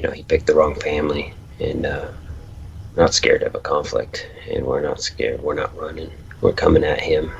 he picked the wrong family, and not scared of a conflict, and we're not scared. We're not running. We're coming at him.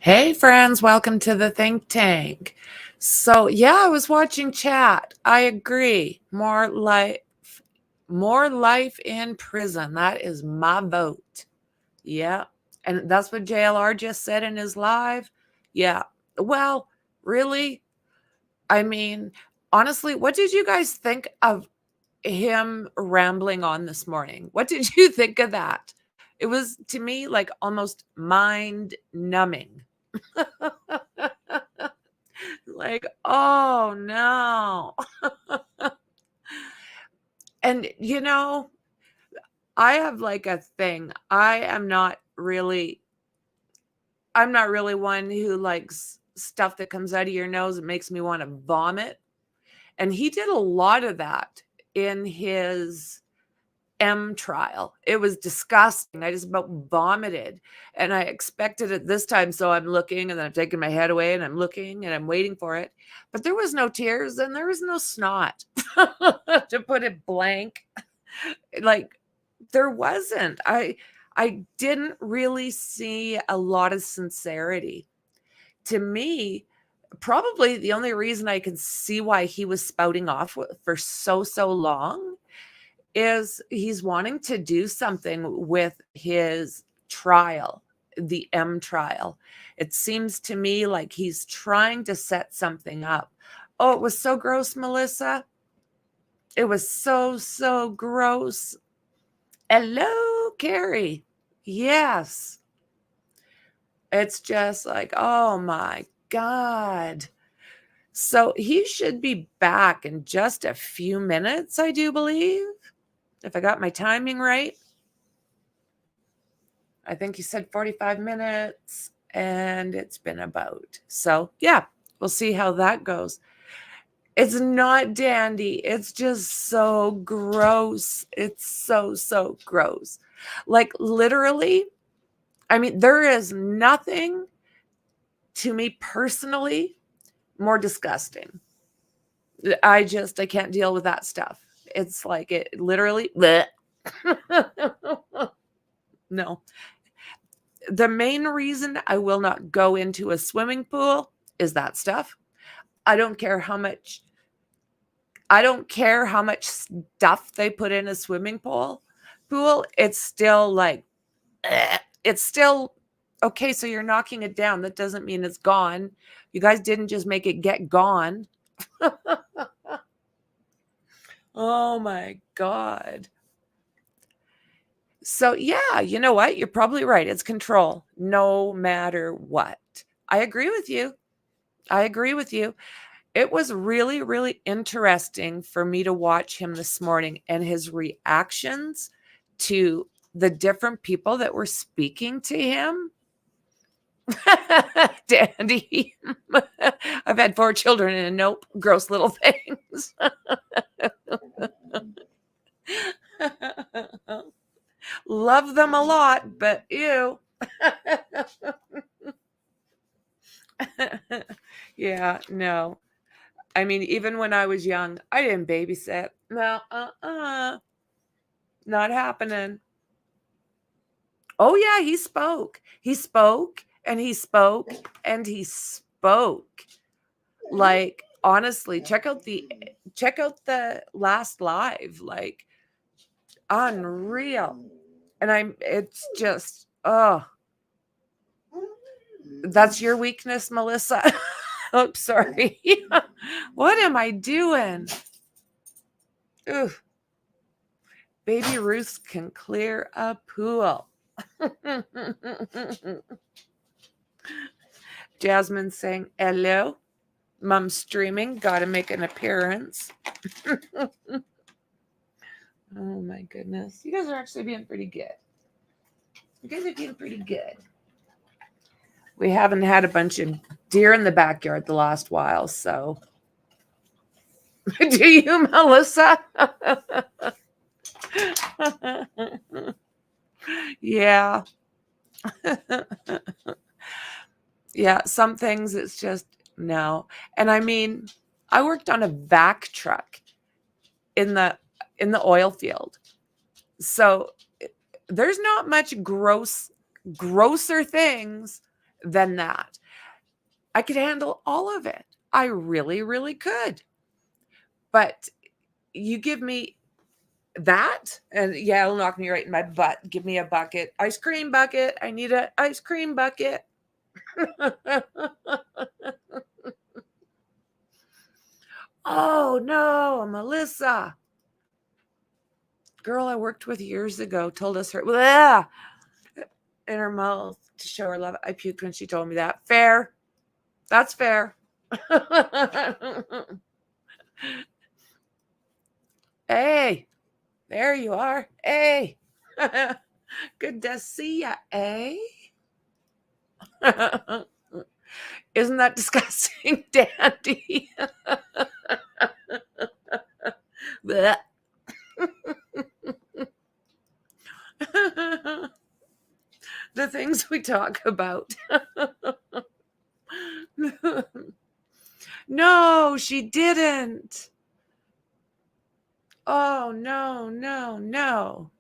Hey friends, welcome to the Think Tank. So yeah, I was watching chat. I agree. More life in prison. That is my vote. Yeah. And that's what JLR just said in his live. Yeah. Well, really? I mean, honestly, what did you guys think of him rambling on this morning? What did you think of that? It was, to me, like almost mind numbing. Like, oh no. And I have like a thing. I'm not really one who likes stuff that comes out of your nose and makes me want to vomit. And he did a lot of that in his M trial. It was disgusting. I just about vomited, and I expected it this time. So I'm looking, and then I'm taking my head away, and I'm looking, and I'm waiting for it. But there was no tears, and there was no snot, to put it blank. Like, there wasn't. I didn't really see a lot of sincerity. To me, probably the only reason I can see why he was spouting off for so long is he's wanting to do something with his trial, the M trial. It seems to me like he's trying to set something up. Oh, it was so gross, Melissa. It was so gross. Hello, Carrie. Yes. It's just like, oh my God. So he should be back in just a few minutes, I do believe. If I got my timing right. I think he said 45 minutes, and it's been about. So yeah, we'll see how that goes. It's not dandy. It's just so gross. It's so gross. Like, literally, I mean, there is nothing to me personally more disgusting. I can't deal with that stuff. It's like, it literally, bleh. No. The main reason I will not go into a swimming pool is that stuff. I don't care how much stuff they put in a swimming pool. It's still like, it's still okay. So you're knocking it down. That doesn't mean it's gone. You guys didn't just make it get gone. Oh my God. So yeah, you know what? You're probably right. It's control, no matter what. I agree with you. It was really interesting for me to watch him this morning and his reactions to the different people that were speaking to him. Dandy. I've had 4 children and nope, gross little things. Love them a lot, but ew. Yeah, no. I mean, even when I was young, I didn't babysit. No, not happening. Oh yeah, he spoke. And he spoke, and he spoke. Like, honestly, check out the last live. Like, unreal. And it's just, oh, that's your weakness, Melissa. Oh, sorry. What am I doing? Ooh. Baby Ruth can clear a pool. Jasmine saying, hello. Mom's streaming. Gotta make an appearance. Oh my goodness. You guys are actually being pretty good. You guys are being pretty good. We haven't had a bunch of deer in the backyard the last while, so. Do you, Melissa? Yeah. Yeah, some things it's just no. And I mean, I worked on a vac truck in the oil field. So there's not much grosser things than that. I could handle all of it. I really, really could. But you give me that, and yeah, it'll knock me right in my butt. Give me a bucket. Ice cream bucket. I need an ice cream bucket. Oh no, Melissa. Girl I worked with years ago told us her blah, in her mouth to show her love. I puked when she told me that. Fair. That's fair. Hey, there you are. Hey. Good to see ya, eh? Isn't that disgusting, Dandy? The things we talk about. No, she didn't. Oh, no, no, no.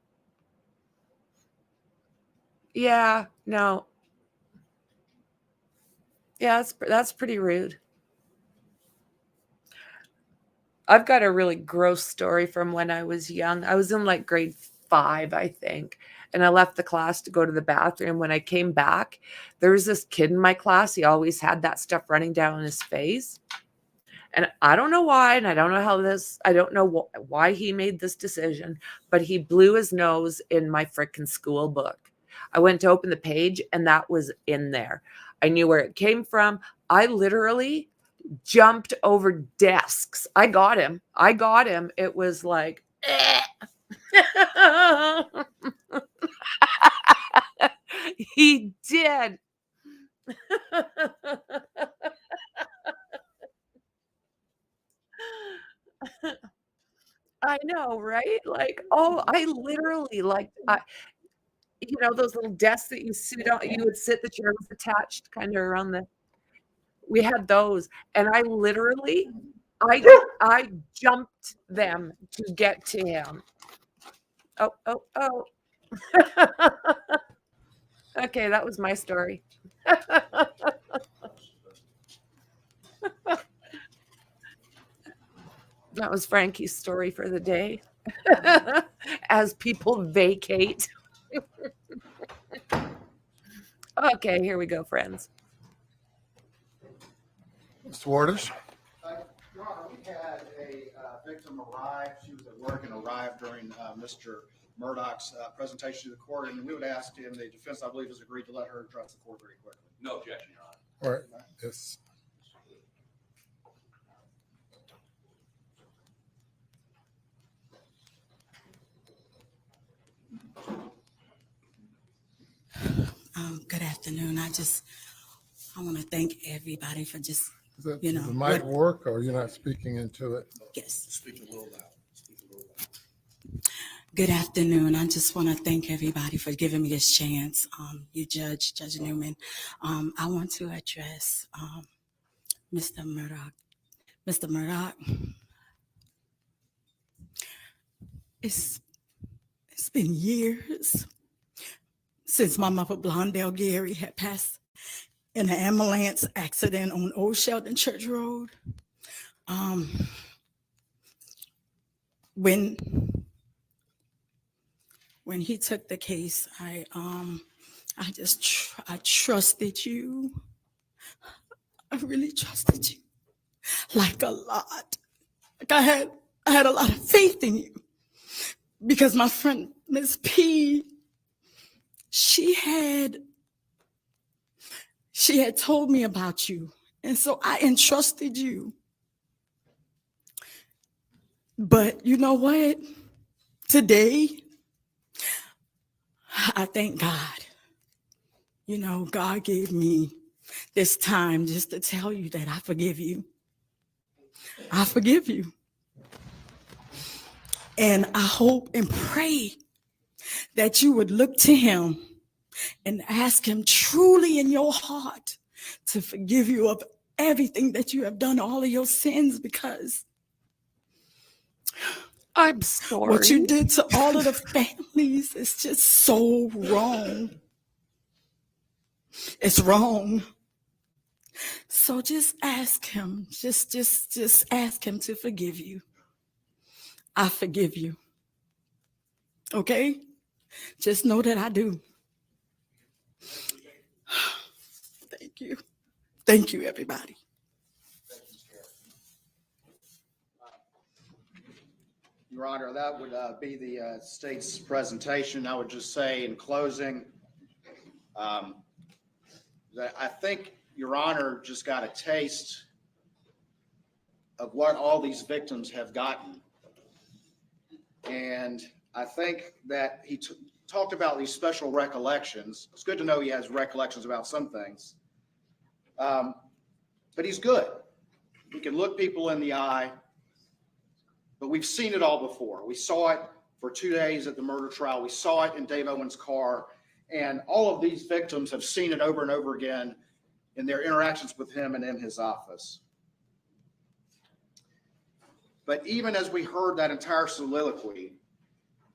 Yeah, no. Yeah, that's pretty rude. I've got a really gross story from when I was young. I was in like grade 5, I think. And I left the class to go to the bathroom. When I came back, there was this kid in my class. He always had that stuff running down his face. And I don't know why, and I don't know why he made this decision, but he blew his nose in my frickin' school book. I went to open the page, and that was in there. I knew where it came from. I literally jumped over desks. I got him. It was like, he did. I know, right? Like, oh, I literally those little desks that you would sit, the chair was attached kind of around we had those. And I literally, I jumped them to get to him. Oh, oh, oh. Okay, that was my story. That was Frankie's story for the day. As people vacate. Okay, here we go, friends. Mr. Waters? Your Honor, we had a victim arrive. She was at work and arrived during Mr. Murdaugh's presentation to the court, and we would ask, and the defense, I believe, has agreed to let her address the court very quickly. No objection, Your Honor. All right. Yes. Good afternoon. I want to thank everybody for just, Does that, you know, does the mic work, or you're not speaking into it? yes. Speak a little loud. Good afternoon. I just want to thank everybody for giving me this chance. You Judge Newman. I want to address Mr. Murdaugh. Mr. Murdaugh, it's been years since my mother, Blondell Gary, had passed in an ambulance accident on Old Sheldon Church Road. When he took the case, I trusted you. I really trusted you, like a lot. Like I had a lot of faith in you, because my friend Miss P, she had told me about you, and so I entrusted you. But you know what? Today, I thank God. You know, God gave me this time just to tell you that I forgive you. I forgive you. And I hope and pray that you would look to him and ask him truly in your heart to forgive you of everything that you have done, all of your sins, because I'm sorry. what you did to all of the families is just so wrong. It's wrong. So just ask him, just ask him to forgive you. I forgive you. Okay? Just know that I do. Thank you. Thank you, everybody. Your Honor, that would be the state's presentation. I would just say in closing that I think Your Honor just got a taste of what all these victims have gotten. And I think that he talked about these special recollections. It's good to know he has recollections about some things. But he's good. He can look people in the eye. But we've seen it all before. We saw it for 2 days at the murder trial. We saw it in Dave Owen's car. And all of these victims have seen it over and over again in their interactions with him and in his office. But even as we heard that entire soliloquy,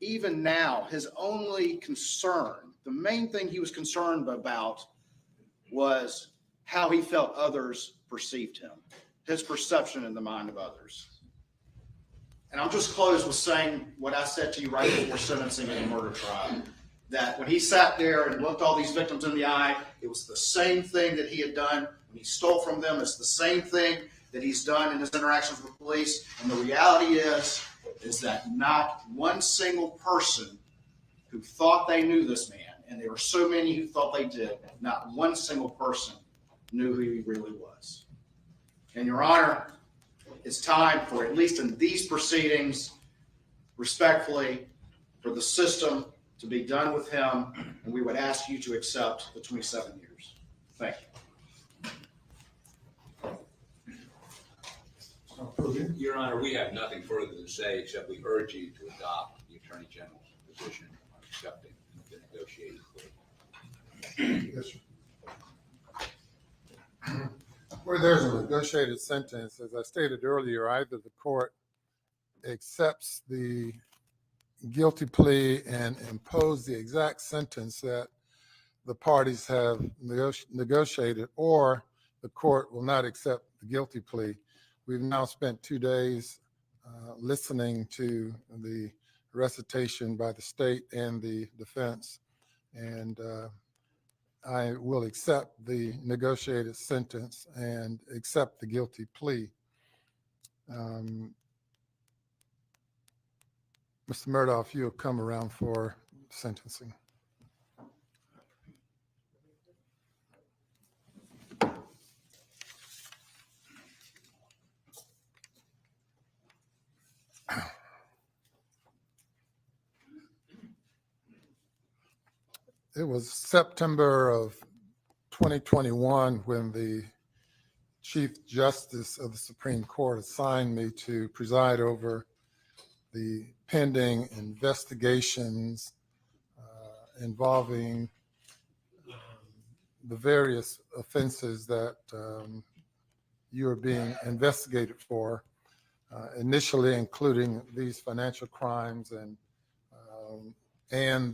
even now, his only concern, the main thing he was concerned about, was how he felt others perceived him, his perception in the mind of others. And I'll just close with saying what I said to you right before sentencing in the murder trial, that when he sat there and looked all these victims in the eye, it was the same thing that he had done when he stole from them. It's the same thing that he's done in his interactions with police. And the reality is that not one single person who thought they knew this man, and there were so many who thought they did, not one single person knew who he really was. And Your Honor, it's time for, at least in these proceedings, respectfully, for the system to be done with him, and we would ask you to accept the 27 years. Thank you. Your Honor, we have nothing further to say except we urge you to adopt the Attorney General's position on accepting the negotiated plea. Yes, sir. Where there's a negotiated sentence, as I stated earlier, either the court accepts the guilty plea and impose the exact sentence that the parties have negotiated, or the court will not accept the guilty plea. We've now spent 2 days listening to the recitation by the state and the defense, and I will accept the negotiated sentence and accept the guilty plea. Mr. Murdaugh, if you'll come around for sentencing. It was September of 2021 when the Chief Justice of the Supreme Court assigned me to preside over the pending investigations involving the various offenses that you are being investigated for, initially including these financial crimes and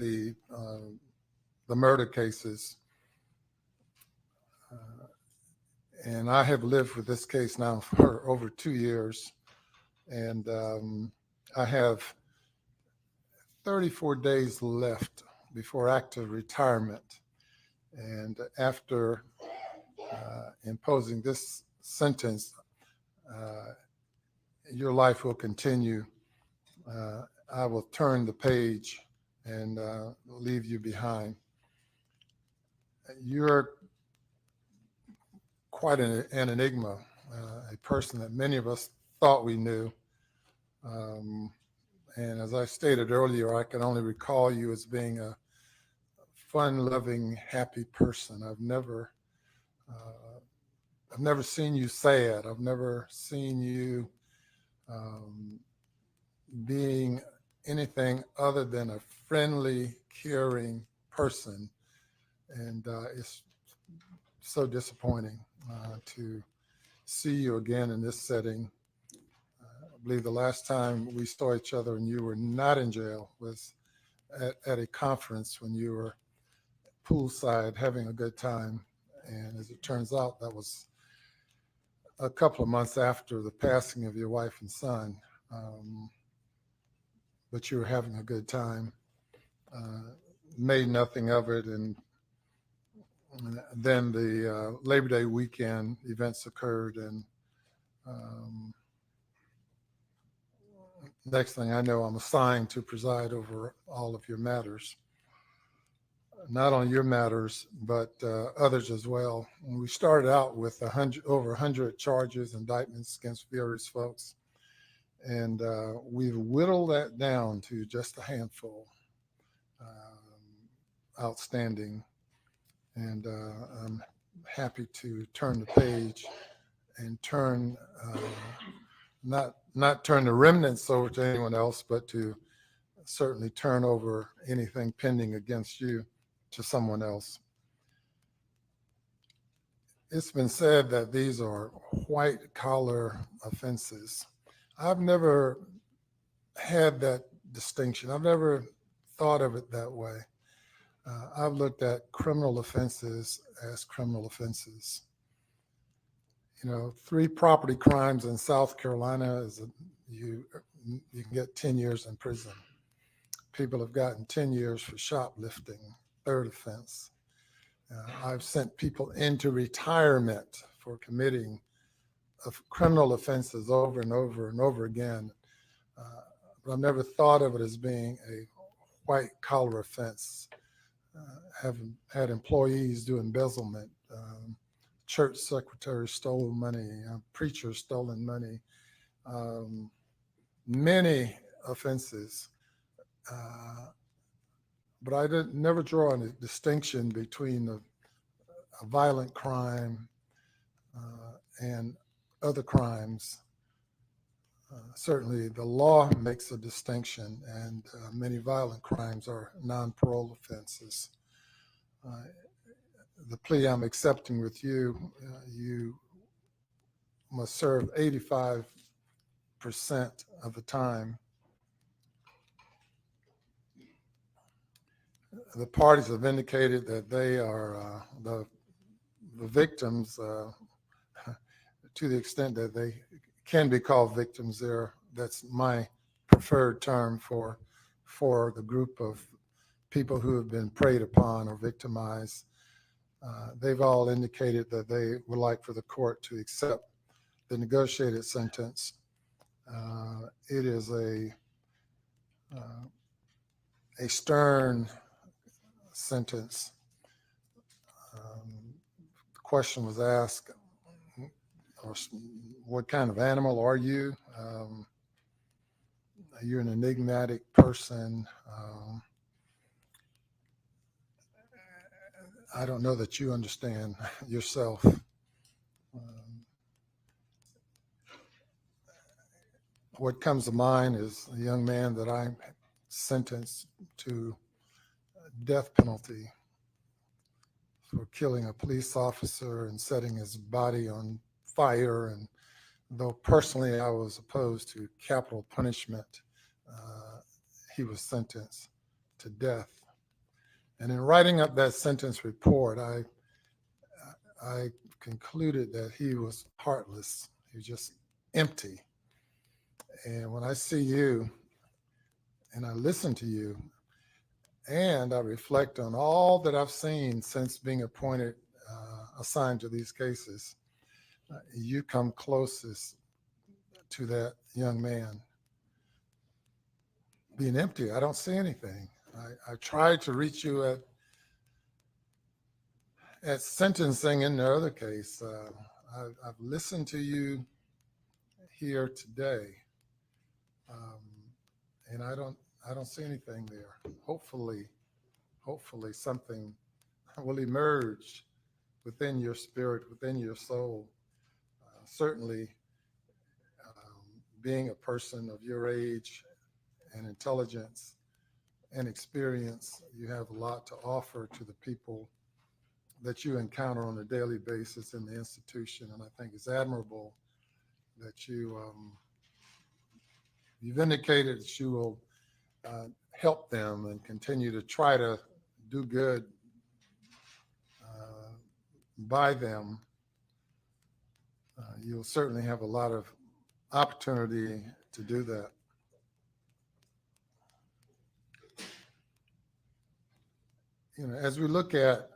the murder cases. And I have lived with this case now for over 2 years. And I have 34 days left before active retirement. And after imposing this sentence, your life will continue. I will turn the page and leave you behind. You're quite an enigma, a person that many of us thought we knew. And as I stated earlier, I can only recall you as being a fun-loving, happy person. I've never seen you sad. I've never seen you being anything other than a friendly, caring person. And it's so disappointing to see you again in this setting. I believe the last time we saw each other and you were not in jail was at a conference when you were poolside having a good time. And as it turns out, that was a couple of months after the passing of your wife and son. But you were having a good time, made nothing of it. And then the Labor Day weekend events occurred, and next thing I know, I'm assigned to preside over all of your matters. Not only your matters, but others as well. And we started out with over 100 charges, indictments against various folks. And we've whittled that down to just a handful, outstanding. And I'm happy to turn the page and turn, not turn the remnants over to anyone else, but to certainly turn over anything pending against you to someone else. It's been said that these are white collar offenses. I've never had that distinction. I've never thought of it that way. I've looked at criminal offenses as criminal offenses. You know, 3 property crimes in South Carolina is you can get 10 years in prison. People have gotten 10 years for shoplifting, 3rd offense. I've sent people into retirement for committing of criminal offenses over and over and over again. But I've never thought of it as being a white collar offense. Having had employees do embezzlement, church secretaries stole money, preachers stolen money, many offenses. But I never draw a distinction between a violent crime and other crimes. Certainly the law makes a distinction, and many violent crimes are non-parole offenses. The plea I'm accepting with you, you must serve 85% of the time. The parties have indicated that they are the victims, to the extent that they can be called victims there. That's my preferred term for the group of people who have been preyed upon or victimized. They've all indicated that they would like for the court to accept the negotiated sentence. It is a stern sentence. The question was asked, what kind of animal are you? You're an enigmatic person. I don't know that you understand yourself. What comes to mind is a young man that I sentenced to death penalty for killing a police officer and setting his body on fire. And though personally I was opposed to capital punishment, he was sentenced to death. And in writing up that sentence report, I concluded that he was heartless. He was just empty. And when I see you and I listen to you and I reflect on all that I've seen since being appointed, assigned to these cases, you come closest to that young man being empty. I don't see anything. I tried to reach you at sentencing in the other case. I've listened to you here today, and I don't see anything there. Hopefully something will emerge within your spirit, within your soul. Certainly, being a person of your age and intelligence and experience, you have a lot to offer to the people that you encounter on a daily basis in the institution. And I think it's admirable that you've indicated that you will help them and continue to try to do good by them. You'll certainly have a lot of opportunity to do that. You know, as we look at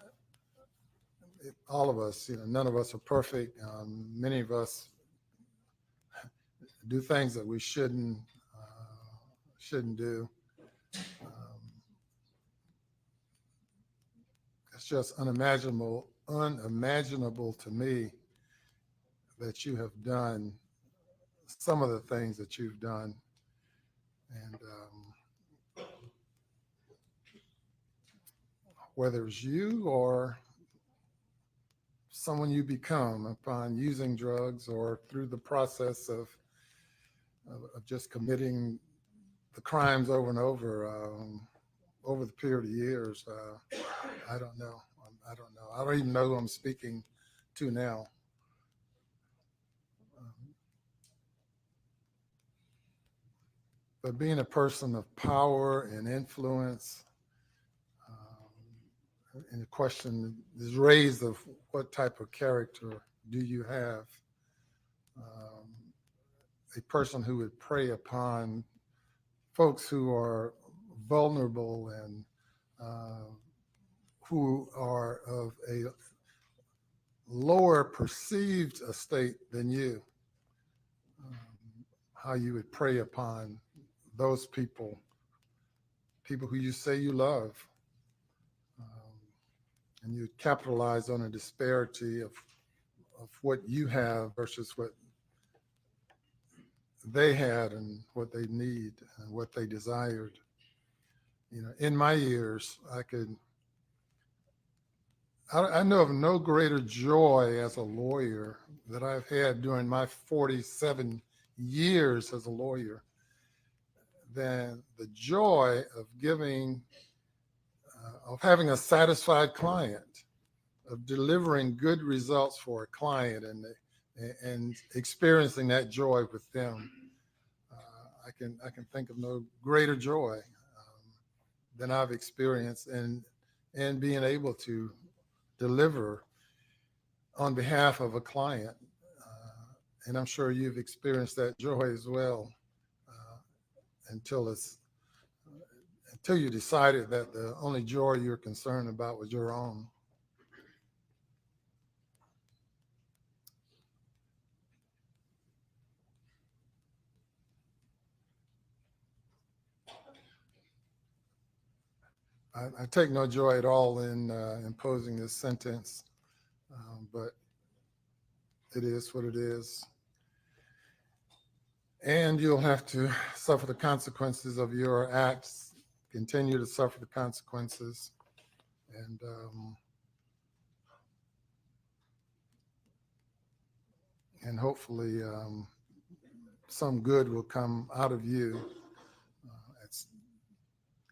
it, all of us, you know, none of us are perfect. Many of us do things that we shouldn't do. It's just unimaginable to me that you have done some of the things that you've done. And whether it's you or someone you become upon using drugs or through the process of just committing the crimes over and over the period of years, I don't know. I don't even know who I'm speaking to now. But being a person of power and influence, and the question is raised of what type of character do you have? A person who would prey upon folks who are vulnerable and who are of a lower perceived estate than you, how you would prey upon those people who you say you love, and you capitalize on a disparity of what you have versus what they had and what they need and what they desired. You know, in my years, I know of no greater joy as a lawyer that I've had during my 47 years as a lawyer than the joy of having a satisfied client, of delivering good results for a client and experiencing that joy with them. I can think of no greater joy than I've experienced and being able to deliver on behalf of a client. And I'm sure you've experienced that joy as well, until you decided that the only joy you're concerned about was your own. I take no joy at all in imposing this sentence, but it is what it is. And you'll have to suffer the consequences of your acts, continue to suffer the consequences. And hopefully some good will come out of you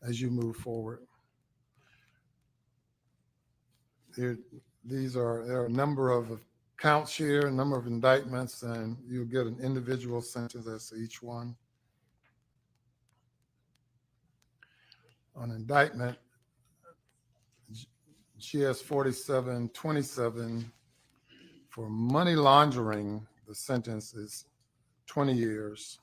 as you move forward. There are a number of counts here, a number of indictments, and you'll get an individual sentence as to each one. On indictment, GS 4727 For money laundering, the sentence is 20 years.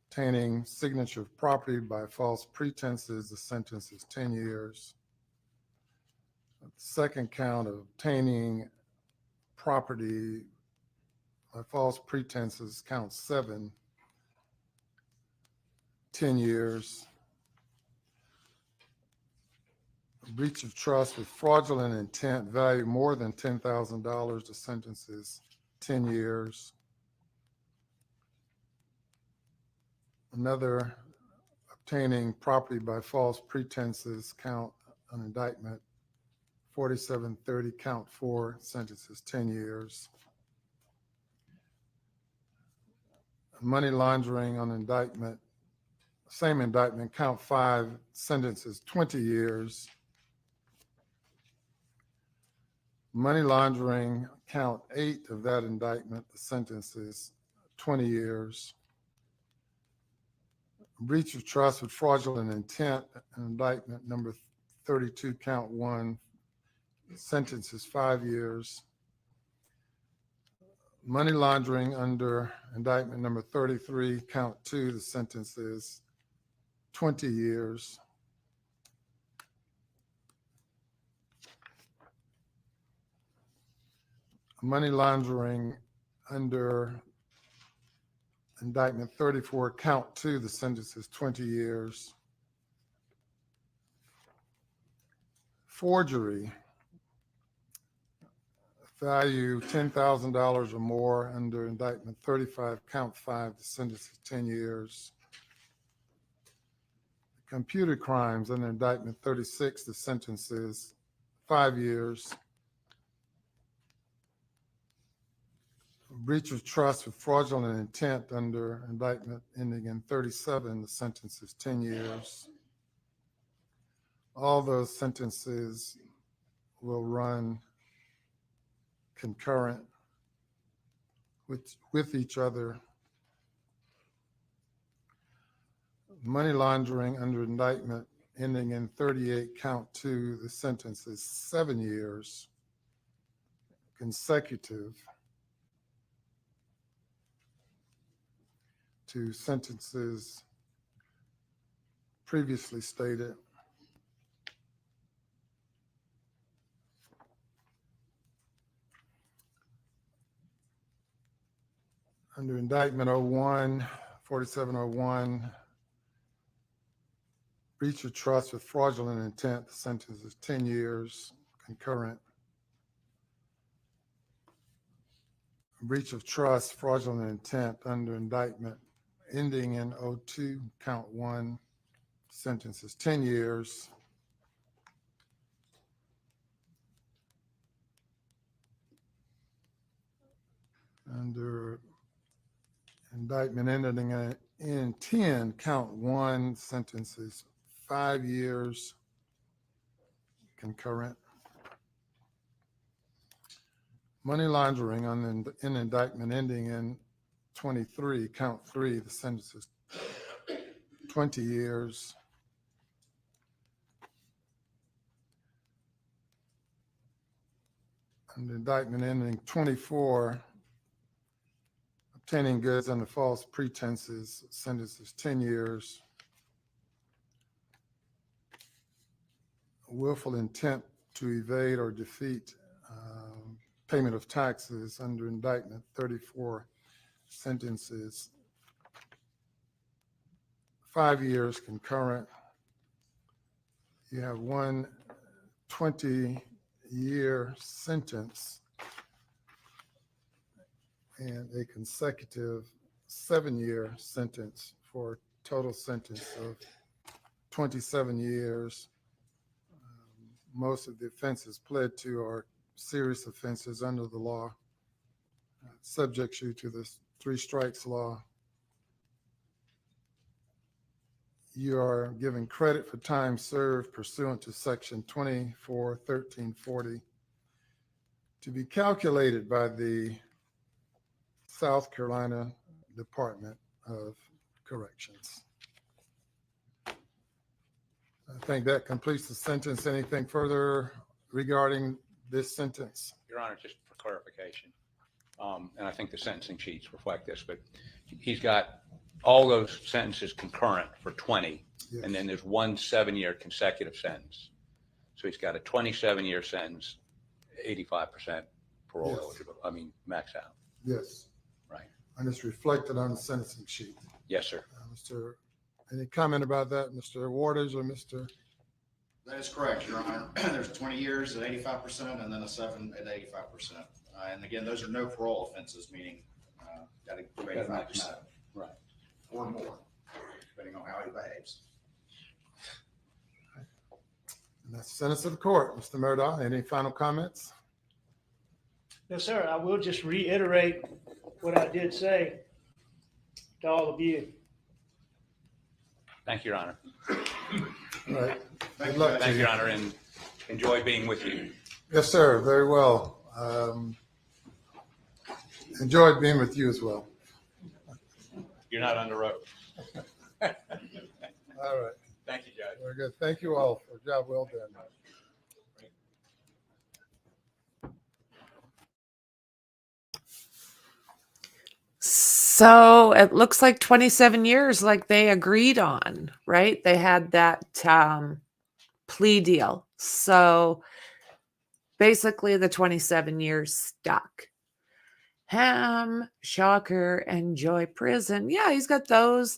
Obtaining signature of property by false pretenses, the sentence is 10 years. The second count of obtaining property by false pretenses, count 7, 10 years. Breach of trust with fraudulent intent, value more than $10,000, the sentence is 10 years. Another, obtaining property by false pretenses, count an indictment 4730, count 4, sentence is 10 years. Money laundering on indictment, same indictment, count 5, sentence is 20 years. Money laundering, count 8 of that indictment, the sentence is 20 years. Breach of trust with fraudulent intent, indictment number 32, count 1, sentence is 5 years. Money laundering under indictment number 33, count 2, the sentence is 20 years. Money laundering under indictment 34, count 2, the sentence is 20 years. Forgery, value $10,000 or more under indictment 35, count 5, the sentence is 10 years. Computer crimes under indictment 36, the sentence is 5 years. Breach of trust with fraudulent intent under indictment ending in 37, the sentence is 10 years. All those sentences will run concurrent with each other. Money laundering under indictment ending in 38, count 2, the sentence is 7 years consecutive to sentences previously stated. Under indictment 01, 4701, breach of trust with fraudulent intent, the sentence is 10 years concurrent. Breach of trust, fraudulent intent under indictment ending in 02, count 1, sentence is 10 years. Under indictment ending in 10, count 1, sentence is 5 years concurrent. Money laundering on in indictment ending in 23, count 3, the sentence is 20 years. And indictment ending 24, obtaining goods under false pretenses, sentence is 10 years. Willful intent to evade or defeat payment of taxes under indictment 34, sentences 5 years concurrent. You have one 20-year sentence and a consecutive 7-year sentence for a total sentence of 27 years. Most of the offenses pled to are serious offenses under the law, subjects you to the 3 strikes law. You are given credit for time served pursuant to section 241340 to be calculated by the South Carolina Department of Corrections. I think that completes the sentence. Anything further regarding this sentence? Your Honor, just for clarification. And I think the sentencing sheets reflect this, but he's got all those sentences concurrent for 20, Yes. and then there's one 7-year consecutive sentence. So he's got a 27-year sentence, 85% parole Yes. eligible. I mean, max out. Yes. Right. And it's reflected on the sentencing sheet. Yes, sir. Any comment about that, Mr. Waters or Mr.? That is correct, Your Honor. There's 20 years at 85% and then a 7 at 85%. And again, those are no parole offenses, meaning got to do 85%. Right. Or more, depending on how he behaves. And that's the sentence of the court. Mr. Murdaugh, any final comments? Yes, sir. I will just reiterate what I did say to all of you. Thank you, Your Honor. All right. Thank Good you, luck. Judge. Thank you, Your Honor, and enjoy being with you. Yes, sir. Very well. Enjoyed being with you as well. You're not on the road. All right. Thank you, Judge. Very good. Thank you all for a job well done. So it looks like 27 years, like they agreed on, right? They had that plea deal. So basically the 27 years stuck. Ham, Shocker, and Joy Prison. Yeah, he's got those.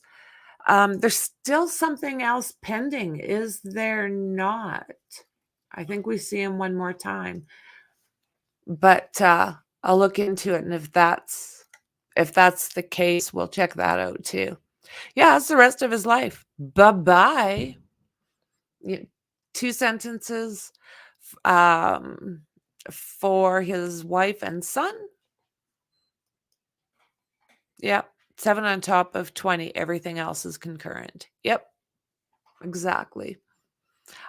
There's still something else pending, is there not? I think we see him one more time. But I'll look into it, and if that's the case, we'll check that out too. Yeah, that's the rest of his life. Bye-bye. 2 sentences for his wife and son. Yep. 7 on top of 20. Everything else is concurrent. Yep. Exactly.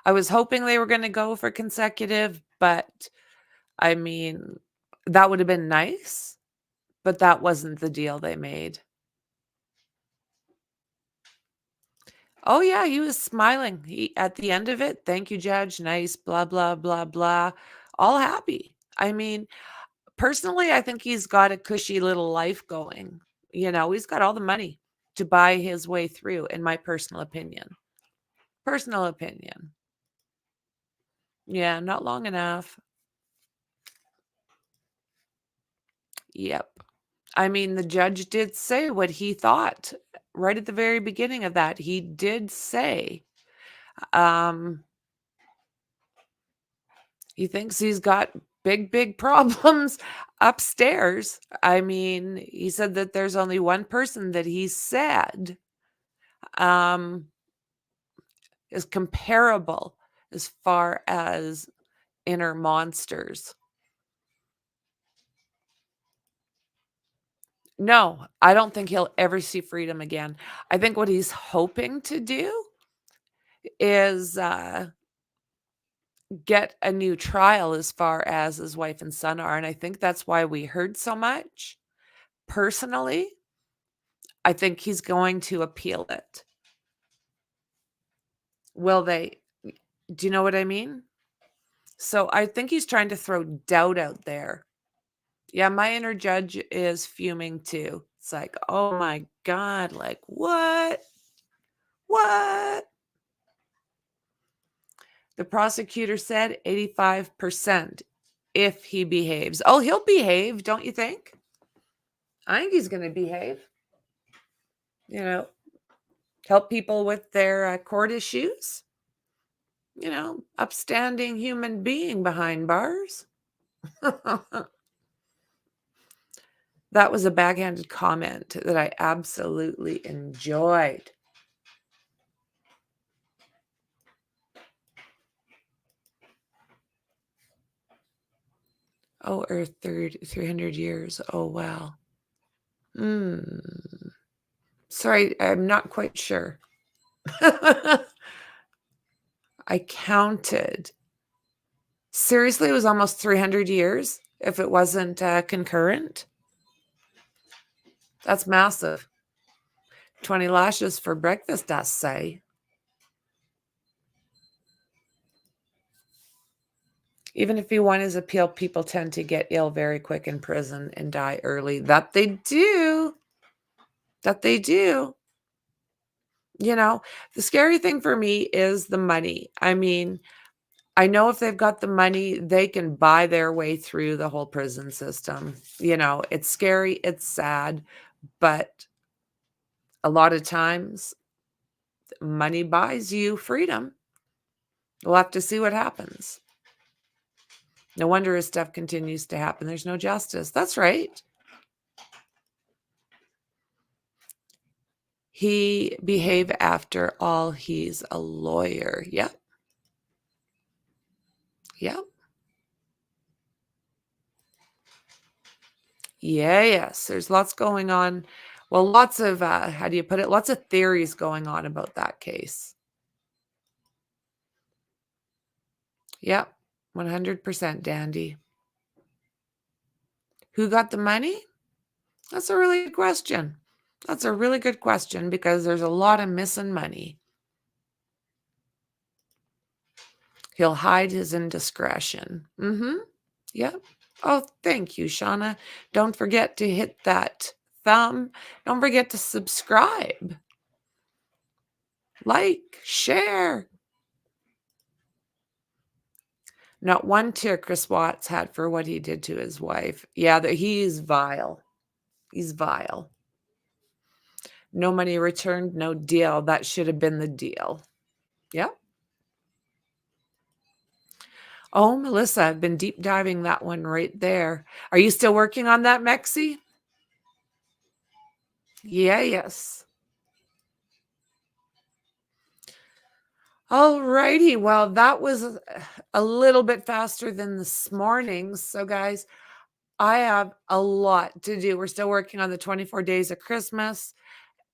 I was hoping they were going to go for consecutive, but I mean, that would have been nice, but that wasn't the deal they made. Oh yeah, he was smiling. He at the end of it, thank you, Judge. Nice, blah, blah, blah, blah. All happy. I mean, personally, I think he's got a cushy little life going. He's got all the money to buy his way through, in my personal opinion. Personal opinion. Yeah, not long enough. Yep. I mean, the judge did say what he thought right at the very beginning of that. He did say he thinks he's got big problems upstairs. I mean, he said that there's only one person that he said is comparable as far as inner monsters. No, I don't think he'll ever see freedom again. I think what he's hoping to do is get a new trial as far as his wife and son are. And I think that's why we heard so much. Personally, I think he's going to appeal it. Will they? Do you know what I mean? So I think he's trying to throw doubt out there. Yeah, my inner judge is fuming too. It's like, oh my God, like what? What? The prosecutor said 85% if he behaves. Oh, he'll behave, don't you think? I think he's going to behave. Help people with their court issues. Upstanding human being behind bars. That was a backhanded comment that I absolutely enjoyed. Oh, Earth 300 years. Oh, wow. Sorry, I'm not quite sure. I counted. Seriously, it was almost 300 years if it wasn't concurrent. That's massive. 20 lashes for breakfast, I say. Even if he won his appeal, people tend to get ill very quick in prison and die early. That they do. That they do. You know, the scary thing for me is the money. I mean, I know if they've got the money, they can buy their way through the whole prison system. You know, it's scary, it's sad, but a lot of times money buys you freedom. We'll have to see what happens. No wonder his stuff continues to happen. There's no justice. That's right. He behave after all. He's a lawyer. Yep. Yep. Yeah, yes. There's lots going on. Well, lots of, how do you put it? Lots of theories going on about that case. Yep. 100% dandy. Who got the money? That's a really good question. That's a really good question because there's a lot of missing money. He'll hide his indiscretion. Yep. Oh, thank you, Shauna. Don't forget to hit that thumb. Don't forget to subscribe. Like, share. Not one tear Chris Watts had for what he did to his wife. Yeah, he's vile. He's vile. No money returned, no deal. That should have been the deal. Yep. Oh, Melissa, I've been deep diving that one right there. Are you still working on that, Mexi? Yeah, yes. All righty. Well, that was a little bit faster than this morning. So, guys, I have a lot to do. We're still working on the 24 days of Christmas,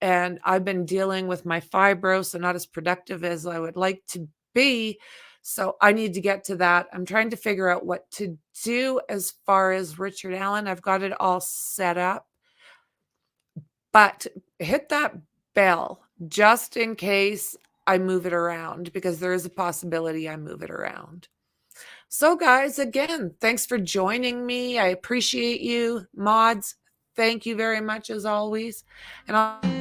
and I've been dealing with my fibro, so not as productive as I would like to be. So I need to get to that. I'm trying to figure out what to do as far as Richard Allen. I've got it all set up. But hit that bell just in case I move it around, because there is a possibility I move it around. So guys, again, thanks for joining me. I appreciate you. Mods, thank you very much as always. And I'll